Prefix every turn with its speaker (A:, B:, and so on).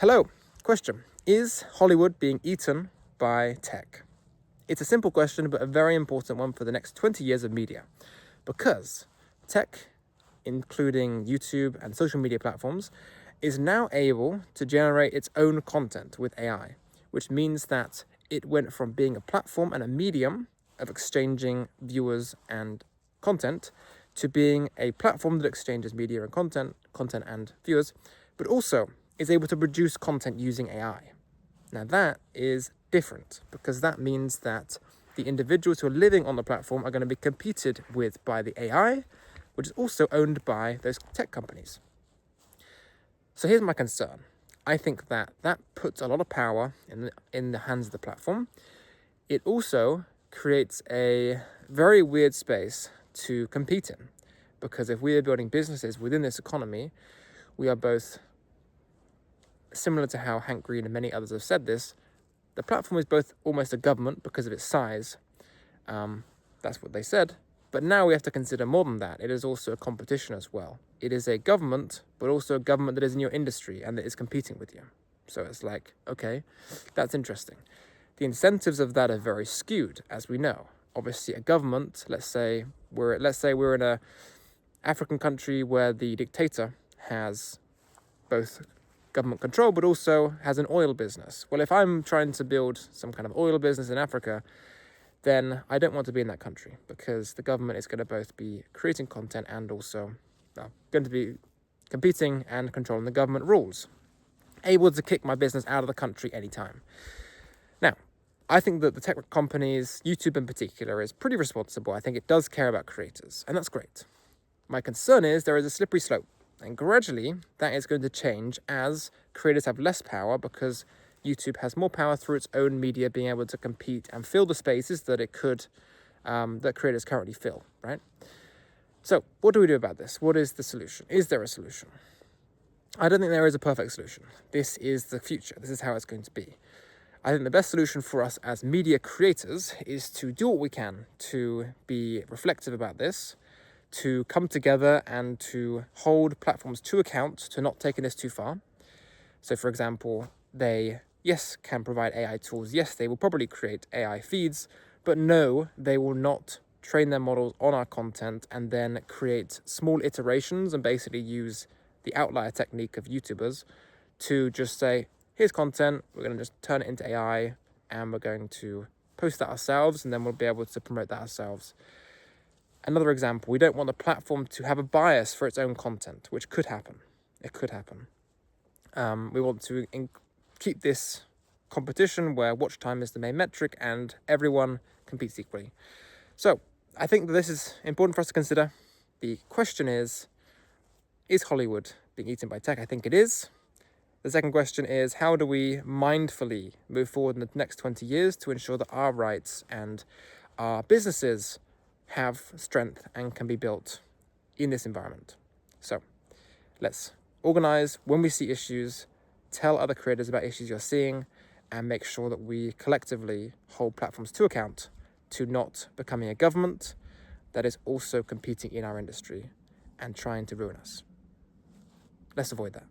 A: Hello, question. Is Hollywood being eaten by tech? It's a simple question, but a very important one for the next 20 years of media. Because tech, including YouTube and social media platforms, is now able to generate its own content with AI, which means that it went from being a platform and a medium of exchanging viewers and content to being a platform that exchanges media and content and viewers, but also is able to produce content using AI. Now that is different because that means that the individuals who are living on the platform are going to be competed with by the AI, which is also owned by those tech companies. So here's my concern. I think that puts a lot of power in the hands of the platform. It also creates a very weird space to compete in, because if we are building businesses within this economy, we are both, similar to how Hank Green and many others have said this, the platform is both almost a government because of its size. That's what they said. But now we have to consider more than that. It is also a competition as well. It is a government, but also a government that is in your industry and that is competing with you. So it's like, okay, that's interesting. The incentives of that are very skewed, as we know. Obviously, a government, let's say we're in a African country where the dictator has both government control, but also has an oil business. Well, if I'm trying to build some kind of oil business in Africa, then I don't want to be in that country because the government is going to both be creating content and also going to be competing and controlling the government rules, able to kick my business out of the country anytime. Now, I think that the tech companies, YouTube in particular, is pretty responsible. I think it does care about creators, and that's great. My concern is there is a slippery slope. And gradually, that is going to change as creators have less power because YouTube has more power through its own media being able to compete and fill the spaces that it could, that creators currently fill, right? So what do we do about this? What is the solution? Is there a solution? I don't think there is a perfect solution. This is the future. This is how it's going to be. I think the best solution for us as media creators is to do what we can to be reflective about this, to come together and to hold platforms to account to not taking this too far. So for example, they, yes, can provide AI tools. Yes, they will probably create AI feeds, but no, they will not train their models on our content and then create small iterations and basically use the outlier technique of YouTubers to just say, here's content, we're going to just turn it into AI and we're going to post that ourselves and then we'll be able to promote that ourselves. Another example, we don't want the platform to have a bias for its own content, which could happen. It could happen. We want to keep this competition where watch time is the main metric and everyone competes equally. So I think that this is important for us to consider. The question is Hollywood being eaten by tech? I think it is. The second question is, how do we mindfully move forward in the next 20 years to ensure that our rights and our businesses have strength and can be built in this environment? So let's organize when we see issues, tell other creators about issues you're seeing, and make sure that we collectively hold platforms to account to not becoming a government that is also competing in our industry and trying to ruin us. Let's avoid that.